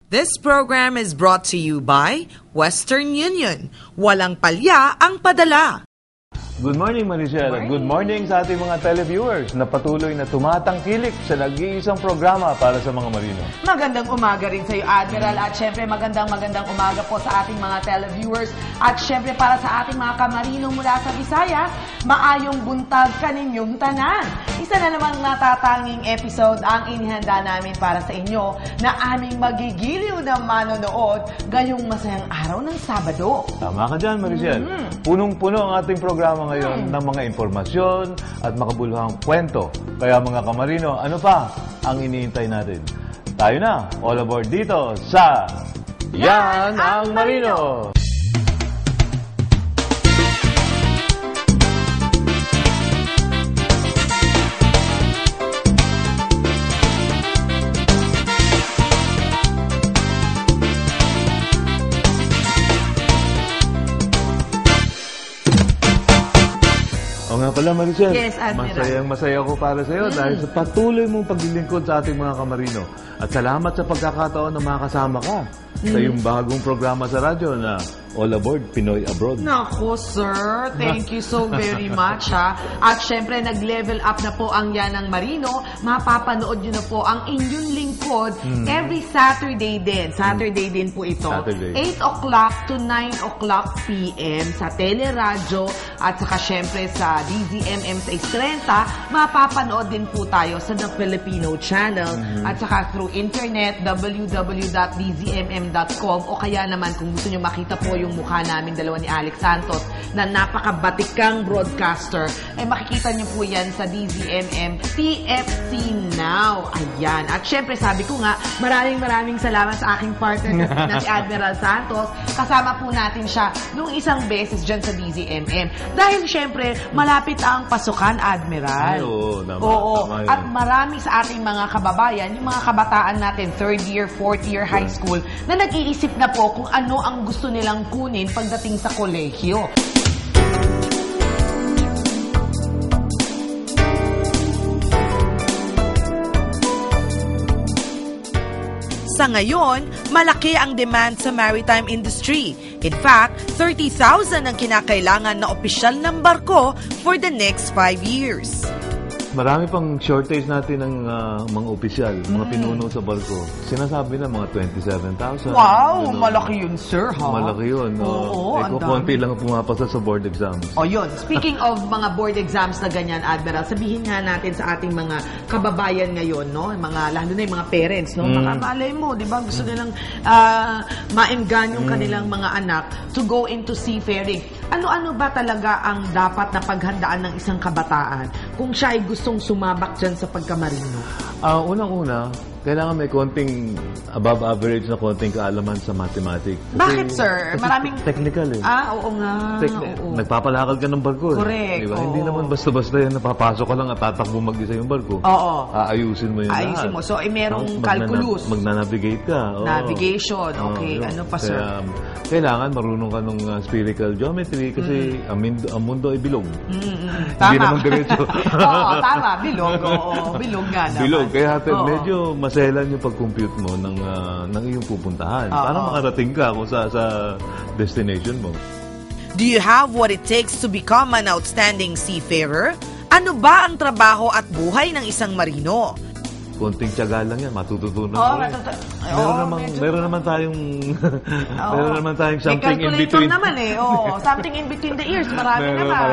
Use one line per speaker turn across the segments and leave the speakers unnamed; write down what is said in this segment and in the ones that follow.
This program is brought to you by Western Union. Walang palya ang padala.
Good morning, Maricel. Good morning sa ating mga televiewers na patuloy na tumatangkilik sa nag-iisang programa para sa mga marino.
Magandang umaga rin sa iyo, Admiral. At syempre, magandang umaga po sa ating mga televiewers. At syempre, para sa ating mga kamarino mula sa Visayas, maayong buntag kaninyong tanan. Isa na namang natatanging episode ang inihanda namin para sa inyo na aming magigiliw na manonood ngayong masayang araw ng Sabado.
Tama ka dyan, Maricel. Punong-puno ang ating programa ngayon ng mga impormasyon at makabuluhang kwento. Kaya mga kamarino, ano pa ang iniintay natin? Tayo na, all aboard dito sa Yan ang Marino! O nga pala, Maricel,
Yes, Admiral.
masaya ko para sa iyo dahil sa patuloy mong paglilingkod sa ating mga kamarino. At salamat sa pagkakataon na makasama ka sa iyong bagong programa sa radyo na All Aboard Pinoy Abroad.
Nako, sir. Thank you so very much, ha. At syempre, nag-level up na po ang Yan ang Marino. Mapapanood nyo na po ang inyong lingkod every Saturday din. Saturday din po ito.
Saturday.
8 o'clock to 9 o'clock p.m. sa Teleradyo at saka syempre sa DZMM sa Istrenta. Mapapanood din po tayo sa The Filipino Channel at saka through internet www.dzmm.com o kaya naman kung gusto nyo makita po yung mukha namin dalawa ni Alex Santos na napakabatikang broadcaster, ay makikita niyo po yan sa DZMM TFC Now. Ayan. At syempre, sabi ko nga, maraming salamat sa aking partner na si Admiral Santos. Kasama po natin siya nung isang beses dyan sa DZMM. Dahil syempre, malapit ang pasukan, Admiral.
Ay, oo, naman.
Oo.
Tama yun.
At marami sa ating mga kababayan, yung mga kabataan natin, 3rd year, 4th year high school, na nag-iisip na po kung ano ang gusto nilang kunin pagdating sa kolehiyo.
Sa ngayon, malaki ang demand sa maritime industry. In fact, 30,000 ang kinakailangan na opisyal ng barko for the next 5 years.
Marami pang shortage natin ng mga opisyal, mga pinuno sa barko. Sinasabi na mga 27,000.
Wow!
Ganun.
Malaki yun, sir, ha?
Malaki yun.
Oo, ang
konti
dami.
lang pumapasa sa board exams.
O yun, speaking of mga board exams na ganyan, Admiral, sabihin nga natin sa ating mga kababayan ngayon, no? Lalo na yung mga parents, no? Makabalay mo, di ba? Gusto nilang maenggan yung kanilang mga anak to go into seafaring. Ano-ano ba talaga ang dapat na paghandaan ng isang kabataan kung siya ay gustong sumabak dyan sa pagkamarino?
Unang-una, kailangan may konting above average na konting kaalaman sa mathematics.
Bakit, sir?
Kasi
Maraming...
technical eh.
Oo nga. Oo.
Nagpapalakad ka ng barko.
Correct.
Diba?
Oo.
Hindi naman basta-basta yan, napapasok ka lang at tatakbo mag-isa yung barko.
Oo.
Aayusin mo yun
Ayusin mo. So, merong calculus.
Magnanavigate ka.
Navigation. Okay. Ano pa, sir?
Kaya, kailangan marunong ka ng spherical geometry kasi ang mundo ay bilog.
Tama.
Hindi naman diretso.
Oo, tama. Bilog. Oo, bilog nga naman.
Bilog. Kaya medyo
Oo.
maselan yung pag-compute mo ng iyong pupuntahan. Para makarating ka kung sa destination mo.
Do you have what it takes to become an outstanding seafarer? Ano ba ang trabaho at buhay ng isang marino?
Konting tiyaga lang yan, matututunan
Oo,
mo. Meron naman tayong something in between.
May calculator naman eh. Oo, something in between the ears. Marami naman.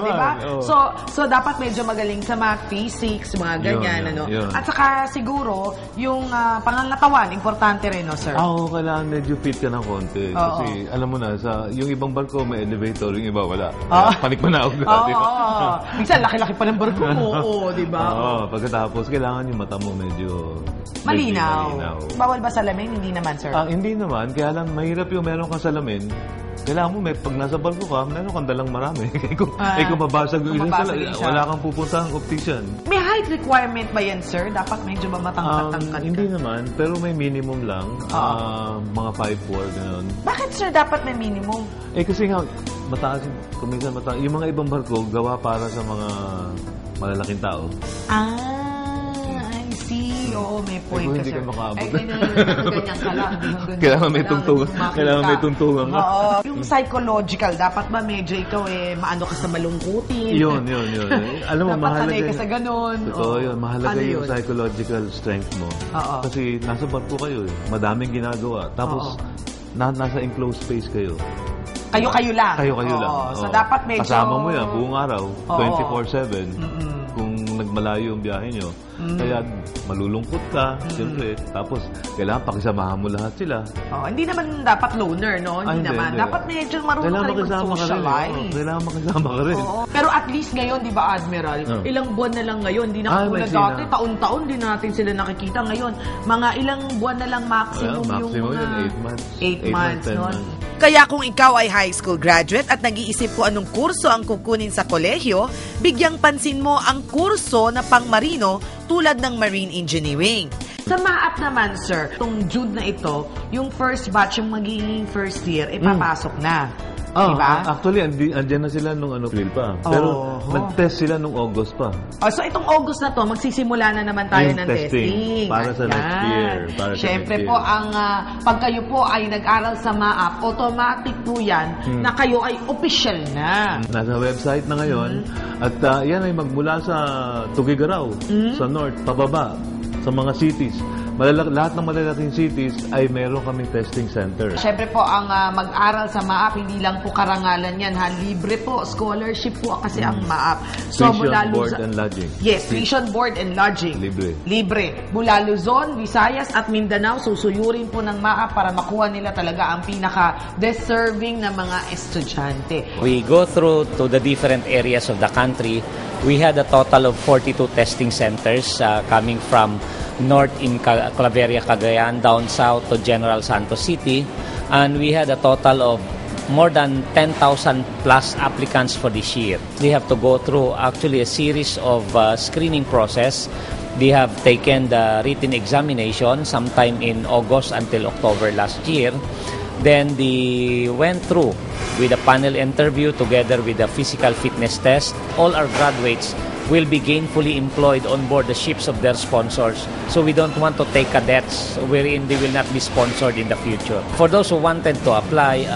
Diba?
Oo.
So, dapat medyo magaling sa math, physics, mga ganyan.
Yun.
At saka siguro, yung pangangatawan, importante rin, no, sir?
Kailangan medyo fit ka ng konti.
Oo.
Kasi, alam mo na, yung ibang barko may elevator, yung iba wala.
Oo.
Panik mo na ako.
Oo. Minsan, laki-laki pa ng barko mo. Oo, diba?
Pagkatapos, kailangan yung mata mo medyo
malinaw. Bawal ba salamin? Hindi naman, sir.
Hindi naman. Kaya lang, mahirap yung meron kang salamin. Kailangan mo, pag nasa barko ka, meron kang dalang marami. kung mabasag yung isa, wala kang pupuntahang optician.
May height requirement ba yan, sir? Dapat medyo ba matangkad ka?
Hindi naman, pero may minimum lang. Mga 5'4", gano'n.
Bakit, sir, dapat may minimum?
Kasi nga, mataas, kuminsan mataas. Yung mga ibang barko, gawa para sa mga malalaking tao.
I see. Oo, may point
kung
ka,
hindi
sir.
ka makaabot.
Ay, ganyan ka lang.
Kailangan may tungtungan. Kailangan may tungtungan ka.
Oo. Yung psychological, dapat ba medyo ikaw maano ka sa malungkutin?
Yun. Alam mo,
dapat
mahalaga.
sanay ka sa ganun.
Totoo yun. Mahalaga
Ano
yung
yun?
psychological strength mo.
Oo.
Kasi nasa barko kayo eh. Madaming ginagawa. Tapos, nasa enclosed space kayo.
Kayo-kayo lang.
Kayo-kayo lang.
So, dapat medyo...
Kasama mo yan buong araw,
Oo.
24/7. Kung nagmalayo yung biyahe nyo. Kaya malulungkot ka, siyempre. Tapos, kailangan pakisamahan mo lahat sila.
Hindi naman dapat loner, no? Hindi naman.
hindi.
Dapat medyo marunong ka rin mag-socialize.
Kailangan makisama ka rin.
Oo. Pero at least ngayon, di ba, Admiral, ilang buwan na lang ngayon. Hindi na katulad dati. Taon-taon din natin sila nakikita ngayon. Mga ilang buwan na lang maximum,
maximum
yung mga...
8 months.
8 months,
10
no?
months.
Kaya kung ikaw ay high school graduate at nag-iisip kung anong kurso ang kukunin sa kolehiyo, bigyang pansin mo ang kurso na pang-marino tulad ng marine engineering.
Sa MAAP naman, sir, itong Jude na ito, yung first batch, yung magiging first year, papasok na. Diba?
Actually, andyan na sila nung April pa. Pero nag-test sila nung August pa.
So itong August na to, magsisimula na naman tayo
Yung
ng
testing. Para sa next year.
Siyempre po, pag kayo po ay nag-aral sa MAAP, automatic po yan na kayo ay official na.
Nasa website na ngayon. At yan ay magmula sa Tugigaraw, sa north, pababa, sa mga cities. Lahat ng malalaking cities ay meron kaming testing center.
Siyempre po, ang mag-aral sa MAAP, hindi lang po karangalan yan, ha? Libre po, scholarship po kasi ang MAAP. So,
Tuition, board, and lodging.
Yes, tuition, board, and lodging.
Libre.
Mula Luzon, Visayas, at Mindanao, susuyurin po ng MAAP para makuha nila talaga ang pinaka-deserving na mga estudyante.
We go through to the different areas of the country. We had a total of 42 testing centers coming from north in Claveria, Cagayan, down south to General Santos City. And we had a total of more than 10,000 plus applicants for this year. They have to go through actually a series of screening process. They have taken the written examination sometime in August until October last year. Then they went through with a panel interview together with a physical fitness test. All our graduates will be gainfully employed on board the ships of their sponsors. So we don't want to take cadets wherein they will not be sponsored in the future. For those who wanted to apply,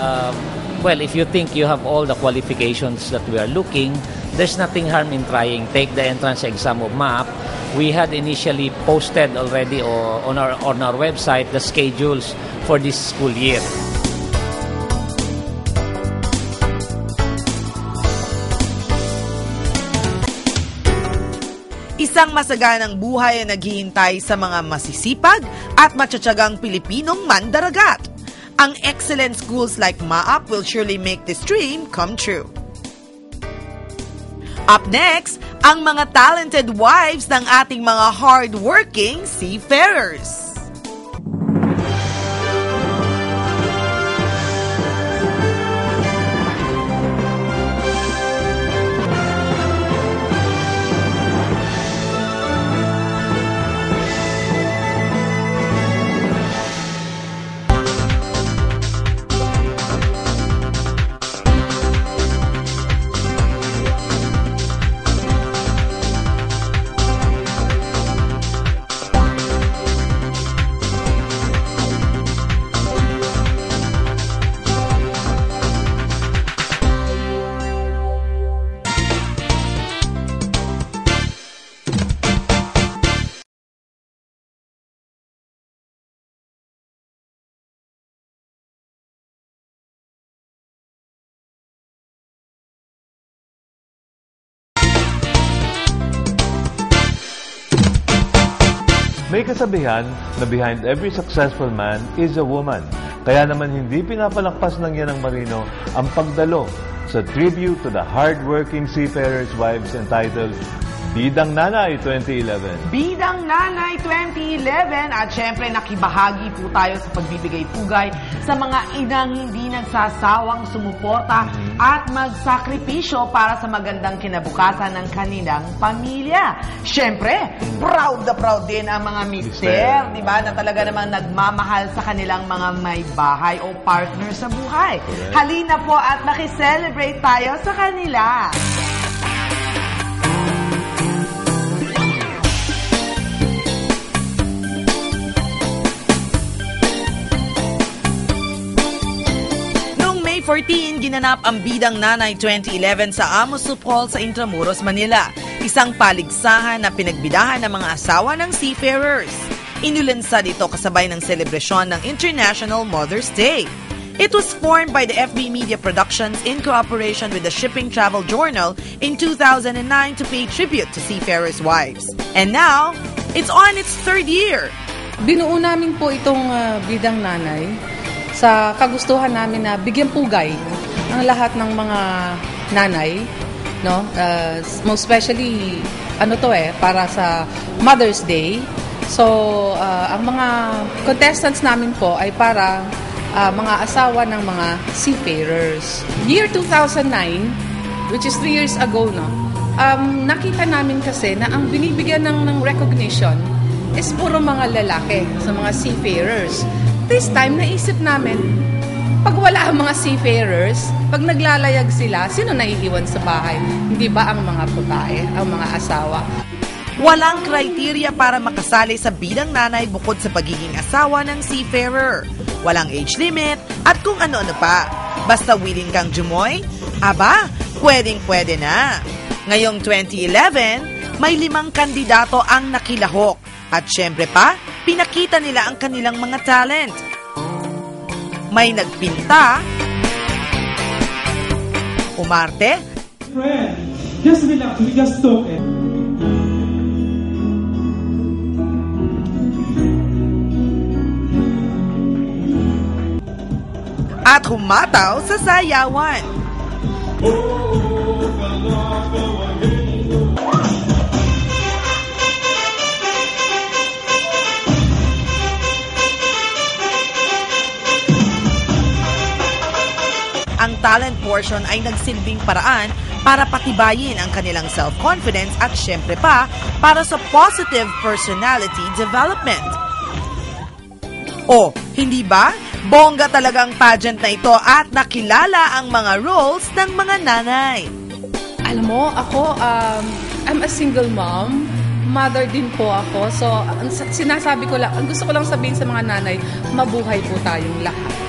well, if you think you have all the qualifications that we are looking, there's nothing harm in trying. Take the entrance exam of MAAP. We had initially posted already on our website the schedules for this school year.
Isang masaganang buhay ang naghihintay sa mga masisipag at matsatsagang Pilipinong mandaragat. Ang excellent schools like MAAP will surely make this dream come true. Up next, ang mga talented wives ng ating mga hard-working seafarers.
May kasabihan na behind every successful man is a woman. Kaya naman hindi pinapalakpas ng yan ng Marino ang pagdalo sa tribute to the hardworking seafarers' wives entitled Bidang Nanay 2011.
Bidang Nanay 2011 at syempre nakibahagi po tayo sa pagbibigay pugay sa mga inang hindi nagsasawang sumuporta at magsakripisyo para sa magandang kinabukasan ng kanilang pamilya. Syempre, proud na proud din ang mga mister, di ba, na talaga namang nagmamahal sa kanilang mga may bahay o partner sa buhay.
Correct.
Halina po at makiselebrate tayo sa kanila.
2014, ginanap ang Bidang Nanay 2011 sa Amos Hall sa Intramuros, Manila. Isang paligsahan na pinagbidahan ng mga asawa ng seafarers. Inulansa dito kasabay ng selebrasyon ng International Mother's Day. It was formed by the FB Media Productions in cooperation with the Shipping Travel Journal in 2009 to pay tribute to seafarers' wives. And now, it's on its third year.
Binuo namin po itong Bidang Nanay sa kagustuhan namin na bigyan pugay ang lahat ng mga nanay, no? Most especially para sa Mother's Day. So ang mga contestants namin po ay para mga asawa ng mga seafarers. Year 2009, which is 3 years ago, no? Nakita namin kasi na ang binibigyan ng recognition is puro mga lalaki sa mga seafarers. This time, naisip namin, pag wala ang mga seafarers, pag naglalayag sila, sino naiiwan sa bahay? Hindi ba ang mga babae, ang mga asawa?
Walang kriteriya para makasali sa Bidang Nanay bukod sa pagiging asawa ng seafarer. Walang age limit at kung ano-ano pa. Basta willing kang jumoy, aba, pwedeng-pwede na. Ngayong 2011, may 5 kandidato ang nakilahok. At syempre pa, pinakita nila ang kanilang mga talent. May nagpinta, umarte,
friend, just relax, we just talk it.
At humataw sa sayawan. Ang talent portion ay nagsilbing paraan para patibayin ang kanilang self-confidence at syempre pa para sa positive personality development. O, hindi ba? Bongga talagang pageant na ito at nakilala ang mga roles ng mga nanay.
Alam mo, ako, I'm a single mom. Mother din po ako. So, sinasabi ko lang, ang gusto ko lang sabihin sa mga nanay, mabuhay po tayong lahat.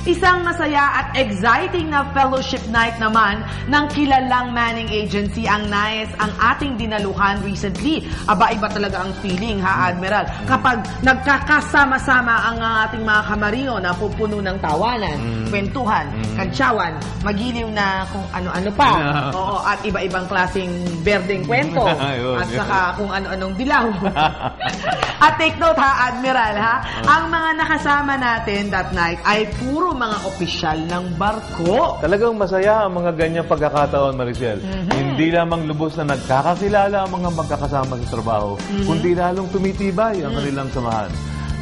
Isang masaya at exciting na fellowship night naman ng kilalang Manning Agency ang NAES ang ating dinaluhan recently. Aba, iba talaga ang feeling, ha, Admiral? Kapag nagkakasama-sama ang ating mga kamarino na pupuno ng tawanan, kwentuhan, kantsawan, magiliw na kung ano-ano pa. Oo, at iba-ibang klaseng berdeng kwento. At saka kung ano-anong dilaw. At take note, ha, Admiral, ha? Ang mga nakasama natin that night ay puro mga opisyal ng barko.
Talagang masaya ang mga ganyang pagkakataon, Maricel. Hindi lamang lubos na nagkakakilala ang mga magkakasama sa trabaho, kundi lalong tumitibay ang kanilang samahan.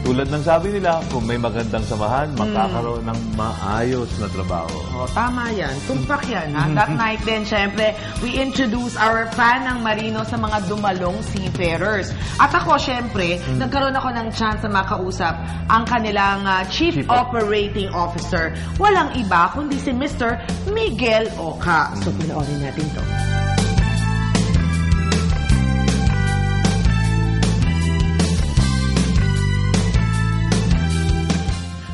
tulad ng sabi nila, kung may magandang samahan, magkakaroon ng maayos na trabaho.
Oh, tama yan. Tumpak yan, ha? That night din, syempre, we introduce our fan ng Marino sa mga dumalong seafarers. At ako, syempre, nagkaroon ako ng chance na makausap ang kanilang Chief Operating Officer. Walang iba kundi si Mr. Miguel Oca. So, pinoorin natin to.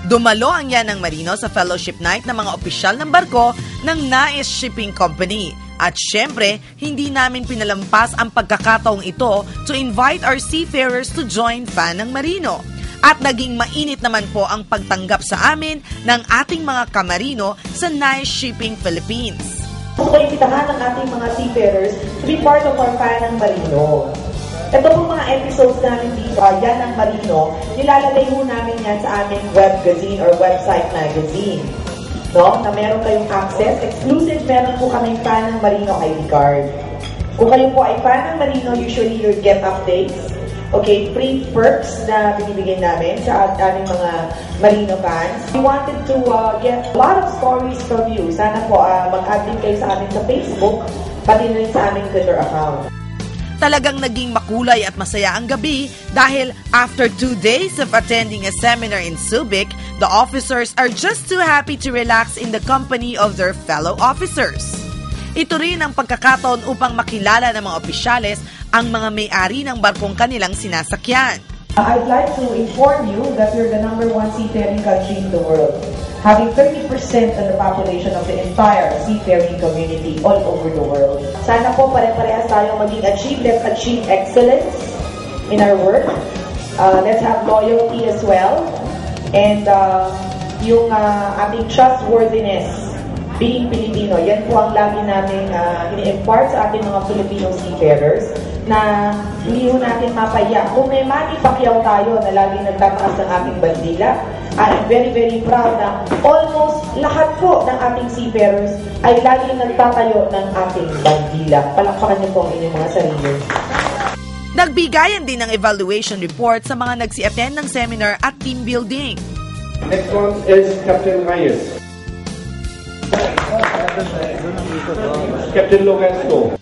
Dumalo ang Yanang Marino sa fellowship night ng mga opisyal ng barko ng Nais Shipping Company. At syempre, hindi namin pinalampas ang pagkakataong ito to invite our seafarers to join Fan ng Marino. At naging mainit naman po ang pagtanggap sa amin ng ating mga kamarino sa Nais Shipping Philippines.
Gusto imbitahan ng ating mga seafarers to be part of our Fan ng Marino. Ito pong mga episodes namin dito, yan ang Marino, nilalagay ho namin yan sa aming webgazine or website magazine. No? Na meron kayong access, exclusive, meron po kaming Fan ng Marino ID card. Kung kayo po ay Fan ng Marino, usually you'll get updates. Okay, free perks na binibigay namin sa aming mga Marino fans. We wanted to get a lot of stories from you. Sana po mag-add din kayo sa amin sa Facebook, pati rin sa aming Twitter account.
Talagang naging makulay at masaya ang gabi dahil after 2 days of attending a seminar in Subic, the officers are just too happy to relax in the company of their fellow officers. Ito rin ang pagkakataon upang makilala ng mga opisyales ang mga may-ari ng barkong kanilang sinasakyan.
I'd like to inform you that we're the #1 seafaring country in the world, having 30% of the population of the entire seafaring community all over the world. Sana po pare-parehas tayong maging achieve. Let's achieve excellence in our work. Let's have loyalty as well. And yung aming trustworthiness, being Pilipino, yan po ang lagi namin ini-impart sa ating mga Filipino seafarers na hindi ho natin mapaya. Kung may Manny Pacquiao tayo na lagi nagtataas ng ating bandila, I'm very, very proud na almost lahat po ng ating seafarers ay lagi nagtatayo ng ating bandila. Palakpakan niyo po ang inyong mga sarili.
Nagbigayan din ng evaluation report sa mga nagsi-attend ng seminar at team building.
Next one is Captain Reyes. Captain Lorenzo.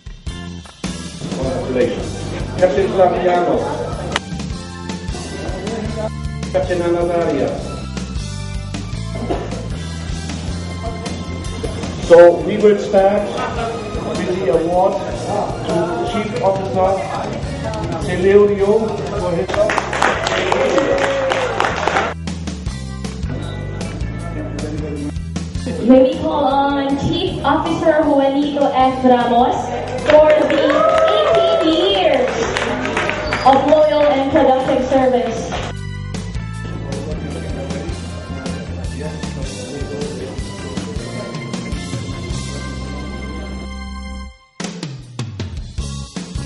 Congratulations. Captain Flaviano. Captain Anadaria. So we will start with the award to Chief Officer Celerio for his
May we call on Chief Officer Juanito F. Ramos for the 18 years of loyal and productive service.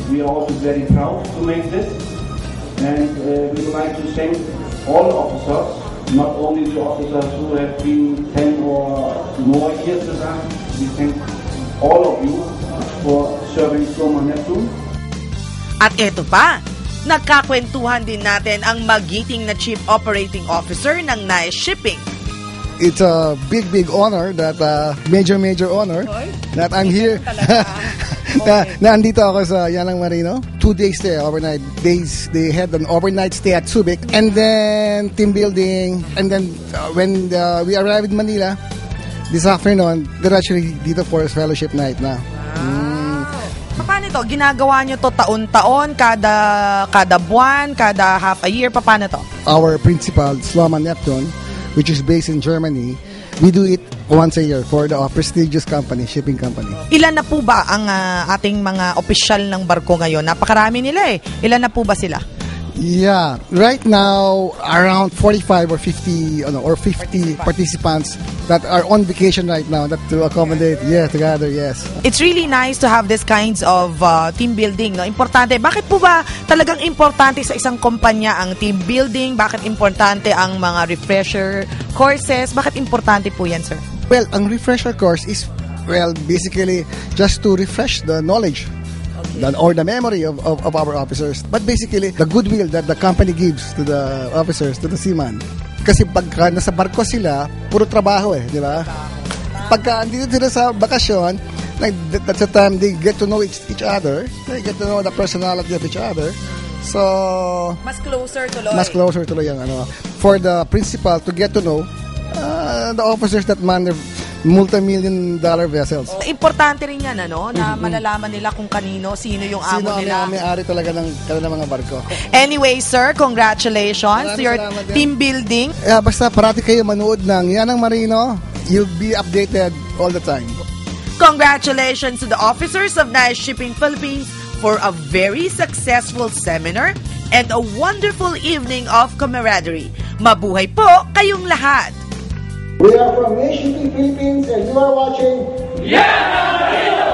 We are also very proud to make this, and we would like to thank all officers, not only the officers who have been 10 or more years with us. We thank all of you for serving Soma Neptune.
At eto pa, nagkakwentuhan din natin ang magiting na Chief Operating Officer ng Nais Shipping.
It's a big honor that major honor that I'm here. Nandito ako sa Yanang Marino. 2 days there, overnight days. They had an overnight stay at Subic, and then team building. And then when we arrived in Manila this afternoon, they're actually dito for a fellowship night na.
Paano to? Ginagawa nyo to taon-taon, kada buwan, kada half a year? Paano to?
Our principal, Soma Neptune, which is based in Germany, we do it once a year for the prestigious company, shipping company.
Ilan na po ba ang ating mga opisyal ng barko ngayon? Napakarami nila eh. Ilan na po ba sila?
Yeah, right now around 45 or 50 participants that are on vacation right now that to accommodate together.
It's really nice to have this kinds of team building, no? Importante. Bakit po ba talagang importante sa isang kumpanya ang team building? Bakit importante ang mga refresher courses? Bakit importante po yan, sir?
Well, ang refresher course is basically just to refresh the knowledge or the memory of our officers, but basically the goodwill that the company gives to the officers, to the seaman. Kasi pagka nasa barko sila, puro trabaho di ba? Pagka andito sila sa bakasyon, that's the time they get to know each other, they get to know the personality of each other. So,
mas closer tuloy
ang for the principal to get to know the officers that man their multi-million-dollar vessels.
Importante rin yan, na malalaman nila kung sino yung amo nila.
Sino ang may-ari talaga ng kanilang mga barko.
Anyway, sir, congratulations to your team building.
Basta parati kayo manood ng Yan ang Marino, you'll be updated all the time.
Congratulations to the officers of Nice Shipping Philippines for a very successful seminar and a wonderful evening of camaraderie. Mabuhay po kayong lahat!
We are from Nice Shipping Philippines and you are watching
Yan ang Marino!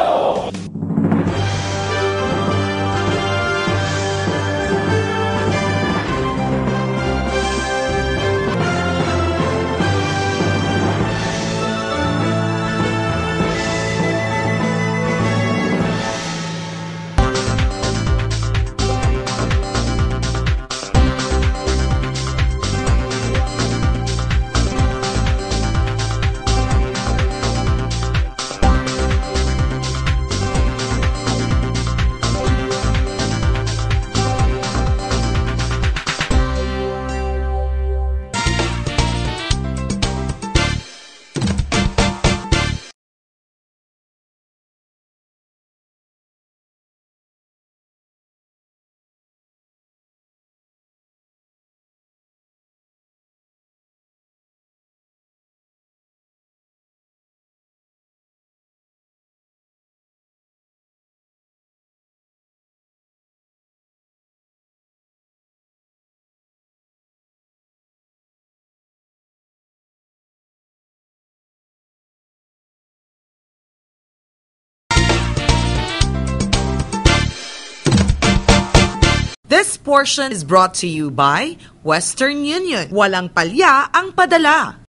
This portion is brought to you by Western Union. Walang palya ang padala.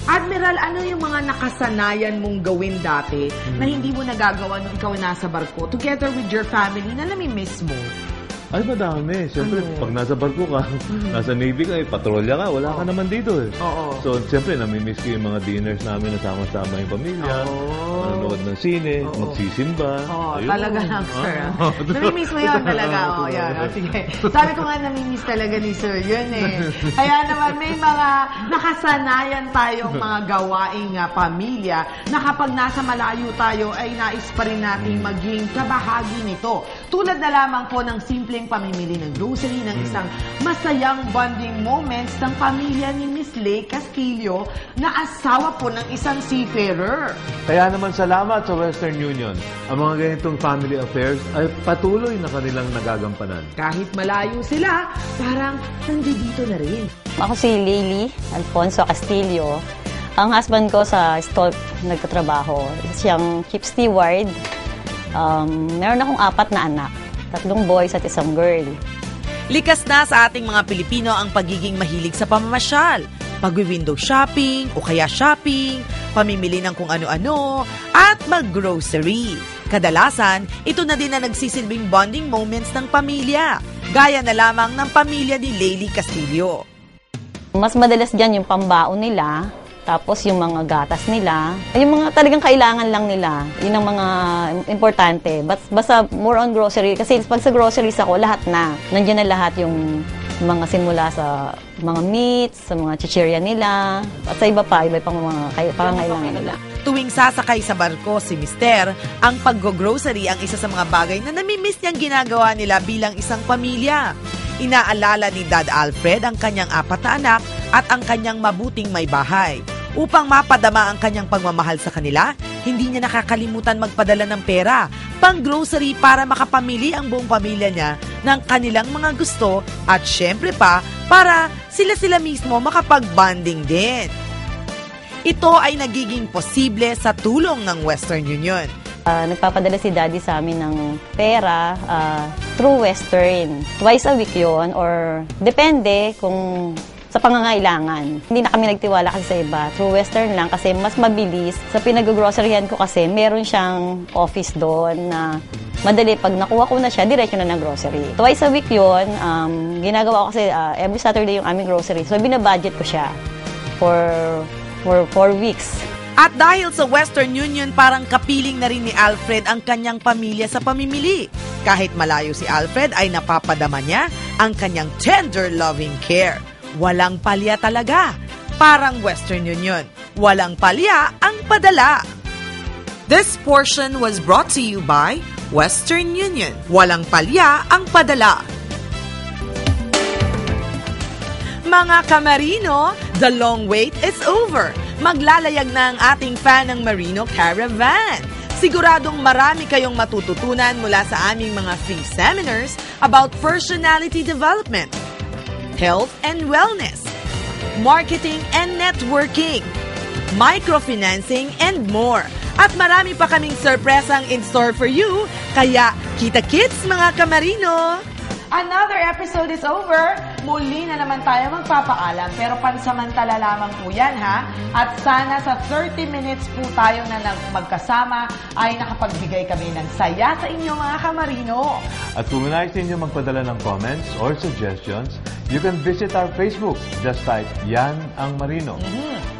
Admiral, ano yung mga nakasanayan mong gawin dati na hindi mo nagagawa nung ikaw nasa barko together with your family na nami-miss mo?
Ay, madami. Siyempre, pag nasa barko ka, nasa Navy ka, patrolya ka, wala ka naman dito
Oo.
So, siyempre, namimiss ko yung mga dinners namin na sama-sama yung pamilya, manonood ng sine, magsisimba.
Talaga lang, sir. Namimiss mo yun talaga. Yan. Sige. Sabi ko nga, namimiss talaga ni sir yun Kaya naman, may mga nakasanayan tayong mga gawaing pamilya na kapag nasa malayo tayo, ay nais pa rin natin maging kabahagi nito. Tulad na lamang po ng simpleng pamimili ng grocery ng isang masayang bonding moments ng pamilya ni Miss Lay Castillo na asawa po ng isang seafarer.
Kaya naman salamat sa Western Union. Ang mga ganitong family affairs ay patuloy na kanilang nagagampanan.
Kahit malayo sila, parang nandito na rin.
Ako si Layli Alfonso Castillo. Ang husband ko sa stall nagtatrabaho. Siyang chief steward. Meron akong 4 na anak. 3 boys at 1 girl.
Likas na sa ating mga Pilipino ang pagiging mahilig sa pamamasyal, pag-window shopping o kaya shopping, pamimili ng kung ano-ano, at mag-grocery. Kadalasan, ito na din na nagsisilbing bonding moments ng pamilya, gaya na lamang ng pamilya ni Layli Castillo.
Mas madalas dyan yung pambaon nila, tapos yung mga gatas nila, yung mga talagang kailangan lang nila, yun ang mga importante. Basta more on grocery, kasi pag sa groceries ako, lahat na. Nandiyan na lahat yung mga simula sa mga meats, sa mga chichirya nila, at sa iba pang mga pangangailangan nila.
Tuwing sasakay sa barko si Mister, ang pag-grocery ang isa sa mga bagay na namimiss niyang ginagawa nila bilang isang pamilya. Inaalala ni Dad Alfred ang kanyang 4 na anak at ang kanyang mabuting may bahay. Upang mapadama ang kanyang pagmamahal sa kanila, hindi niya nakakalimutan magpadala ng pera, pang-grocery para makapamili ang buong pamilya niya ng kanilang mga gusto at syempre pa para sila mismo makapag-bonding din. Ito ay nagiging posible sa tulong ng Western Union.
Nagpapadala si Daddy sa amin ng pera through Western. Twice a week yun or depende kung sa pangangailangan. Hindi na kami nagtiwala kasi sa iba. Through Western lang kasi mas mabilis. Sa pinag-groceryhan ko kasi meron siyang office doon na madali, pag nakuha ko na siya, diretso na ng grocery. Twice a week yun, ginagawa ko kasi every Saturday yung aming grocery. So, binabudget ko siya for 4 weeks.
At dahil sa Western Union, parang kapiling na rin ni Alfred ang kanyang pamilya sa pamimili. Kahit malayo si Alfred, ay napapadama niya ang kanyang tender loving care. Walang palya talaga. Parang Western Union. Walang palya ang padala. This portion was brought to you by Western Union. Walang palya ang padala. Mga kamarino, the long wait is over. Maglalayag na ang ating fan ng Marino Caravan. Siguradong marami kayong matututunan mula sa aming mga free seminars about personality development, health and wellness, marketing and networking, microfinancing, and more. At marami pa kaming surpresang in store for you, kaya kita-kits mga kamarino!
Another episode is over. Muli na naman tayo magpapaalam, pero pansamantala lamang po yan, ha? At sana sa 30 minutes po tayo na magkasama ay nakapagbigay kami ng saya sa inyo mga kamarino.
At kung nais ninyo magpadala ng comments or suggestions, you can visit our Facebook. Just type Yan ang Marino.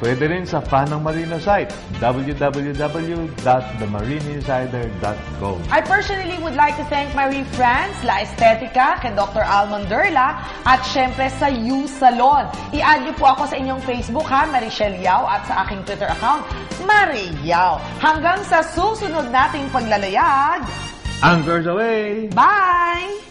Pwede rin sa Fan ng Marino site, www.themarineinsider.com.
I personally would like to thank Marie France, La Estetica, kay Dr. Almonderla, at syempre sa You Salon. I-add niyo po ako sa inyong Facebook, ha, Marichelle Yao, at sa aking Twitter account, Marie Yao. Hanggang sa susunod nating paglalayag,
Anchors away!
bye!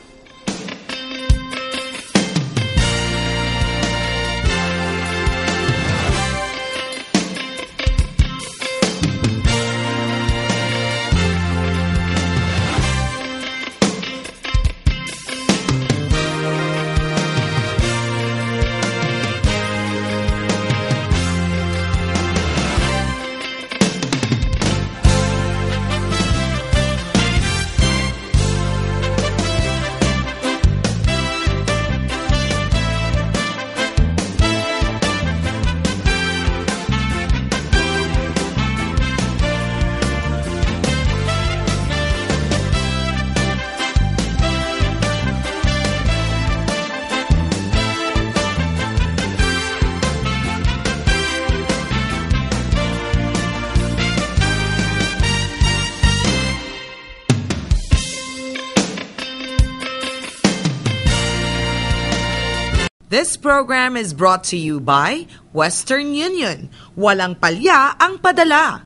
This program is brought to you by Western Union. Walang palya ang padala.